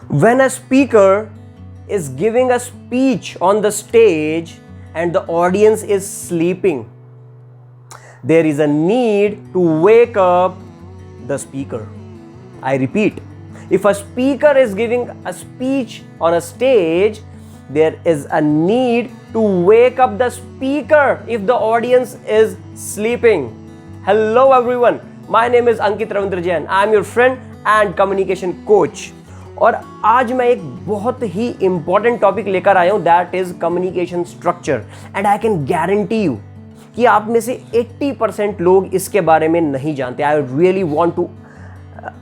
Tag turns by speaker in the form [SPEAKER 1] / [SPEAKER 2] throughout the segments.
[SPEAKER 1] When a speaker is giving a speech on the stage and the audience is sleeping, there is a need to wake up the speaker. I repeat, if a speaker is giving a speech on a stage, there is a need to wake up the speaker if the audience is sleeping. Hello everyone, my name is Ankit Ravindra Jain. I am your friend and communication coach. और आज मैं एक बहुत ही important topic लेकर आया हूं, that is communication structure. And I can guarantee you कि आप में से 80% लोग इसके बारे में नहीं जानते. I really want to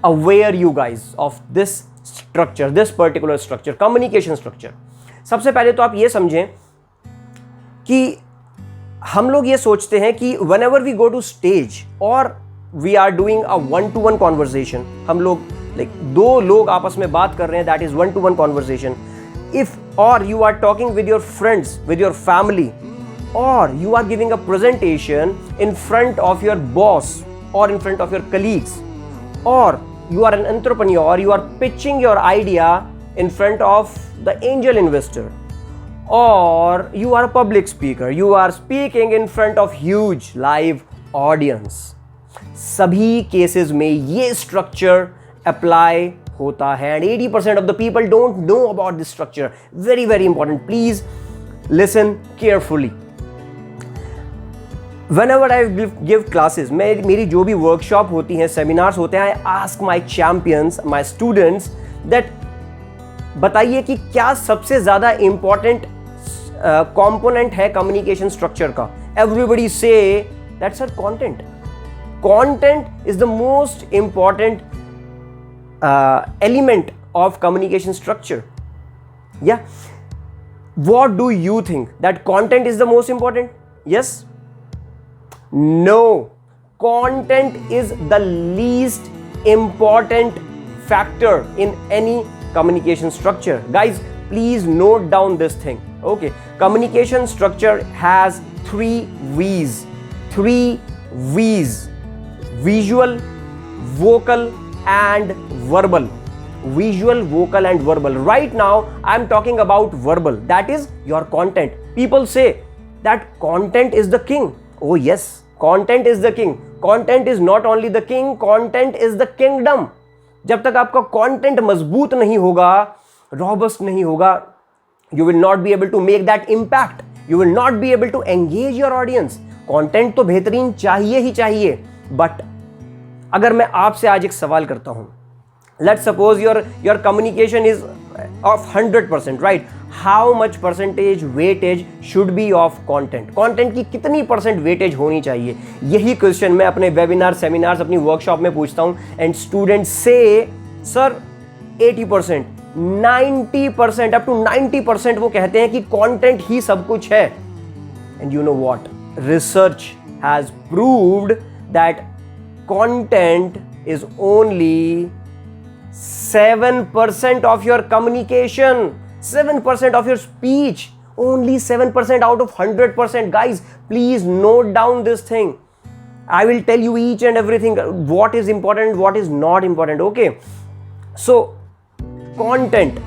[SPEAKER 1] aware you guys of this structure, this particular structure, communication structure. सबसे पहले तो आप ये समझें कि हम लोग ये सोचते हैं कि whenever we go to stage और we are doing a one-to-one conversation, हम लोग like दो लोग आपस में बात कर रहे हैं, that is one-to-one conversation. If or you are talking with your friends, with your family, or you are giving a presentation in front of your boss or in front of your colleagues, or you are an entrepreneur, you are pitching your idea in front of the angel investor, or you are a public speaker, you are speaking in front of huge live audience. सभी cases में ये structure apply होता है and 80% of the people don't know about this structure. Very very important, please listen carefully. Whenever I give classes, मेरी जो भी workshop होती हैं, सेमिनार्स होते हैं, I ask my champions, my students that बताइए कि क्या सबसे ज़्यादा इंपॉर्टेंट कंपोनेंट है कम्युनिकेशन स्ट्रक्चर का. Everybody say that sir content. Content is the most important element of communication structure. Yeah, what do you think, that content is the most important? Yes? No, content is the least important factor in any communication structure. Guys, please note down this thing. Okay, communication structure has three V's. Visual, vocal and verbal. Visual, vocal and verbal. Right now I am talking about verbal, that is your content. People say that content is the king. Oh yes, content is the king. Content is not only the king, content is the kingdom. जब तक आपका content मजबूत नहीं होगा, robust नहीं होगा, you will not be able to make that impact. You will not be able to engage your audience. Content तो बेहतरीन चाहिए ही चाहिए, but अगर मैं आपसे आज एक सवाल करता हूं, let's suppose your communication is of 100%, right? How much percentage weightage should be of content? Content की कितनी परसेंट वेटेज होनी चाहिए? यही क्वेश्चन मैं अपने वेबिनार, सेमिनार्स, अपनी वर्कशॉप में पूछता हूं एंड स्टूडेंट्स से सर 80%, 90%, अप टू 90% वो कहते हैं कि कंटेंट ही सब कुछ है. And you know what, research has proved that content is only 7% of your communication, 7% of your speech, only 7% out of 100%. Guys, please note down this thing. I will tell you each and everything, what is important, what is not important. Okay, so content,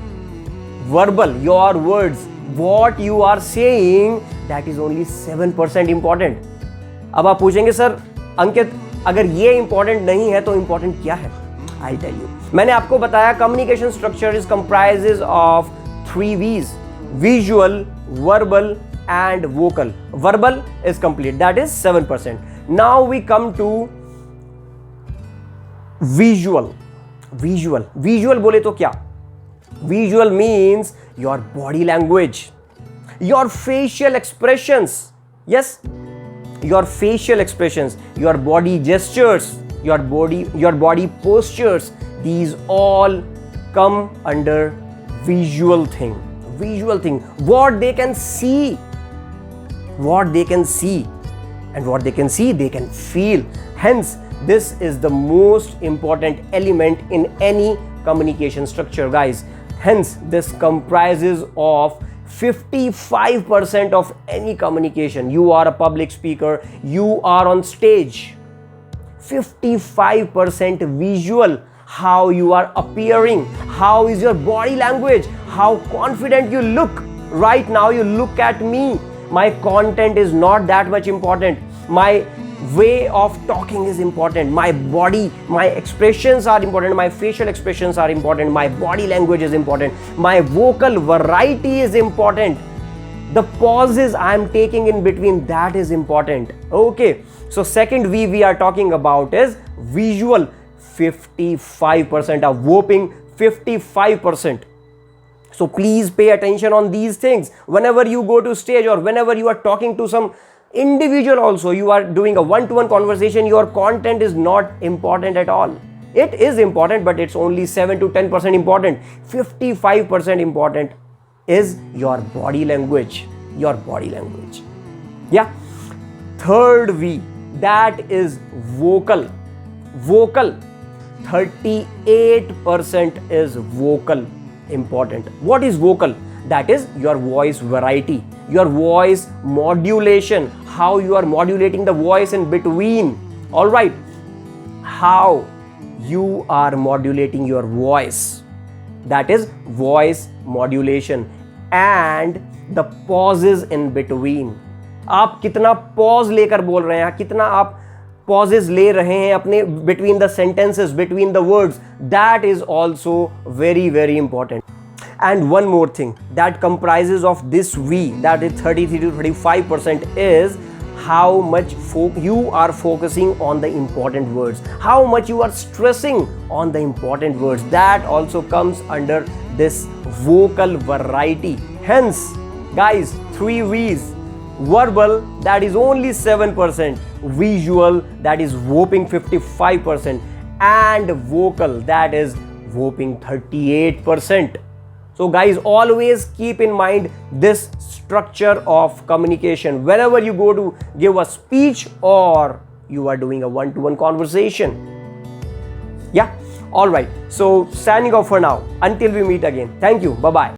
[SPEAKER 1] verbal, your words, what you are saying, that is only 7% important. अब आप पूछेंगे sir अंकित, अगर ये important नहीं है तो important क्या है? I tell you. मैंने आपको बताया communication structure is comprises of 3 V's: visual, verbal and vocal. Verbal is complete, that is 7%. Now we come to visual. Visual बोले तो क्या? Visual means your body language, your facial expressions. Yes, your facial expressions, your body gestures, your body postures, these all come under visual thing. What they can see, and what they can see they can feel. Hence this is the most important element in any communication structure, guys. Hence this comprises of 55% of any communication. You are a public speaker, you are on stage, 55% visual. how you are appearing, how is your body language, how confident you look. Right now you look at me. My content is not that much important. My way of talking is important. My body, my expressions are important. My facial expressions are important. My body language is important. My vocal variety is important. The pauses I am taking in between, that is important. Okay. So second V we are talking about is visual. 55%, a whopping 55%. So please pay attention on these things. Whenever you go to stage or whenever you are talking to some individual, also you are doing a one-to-one conversation, your content is not important at all. It is important, but it's only 7 to 10% important. 55% important is your body language. Your body language. Yeah. Third V, that is vocal. Vocal. 38% is vocal. Important. What is vocal? That is your voice variety, your voice modulation, how you are modulating the voice in between. All right, how you are modulating your voice, that is voice modulation, and the pauses in between. आप कितना pause लेकर बोल रहे हैं, कितना आप pauses ले रहे हैं अपने between the sentences, between the words, that is also very, very important. And one more thing that comprises of this V, that is 33 to 35%, is how much you are focusing on the important words, how much you are stressing on the important words. That also comes under this vocal variety. Hence, guys, 3 V's. Verbal, that is only 7%. Visual, that is whopping 55%. And vocal, that is whopping 38%. So guys, always keep in mind this structure of communication whenever you go to give a speech or you are doing a one-to-one conversation. Yeah. All right. So signing off for now. Until we meet again. Thank you. Bye-bye.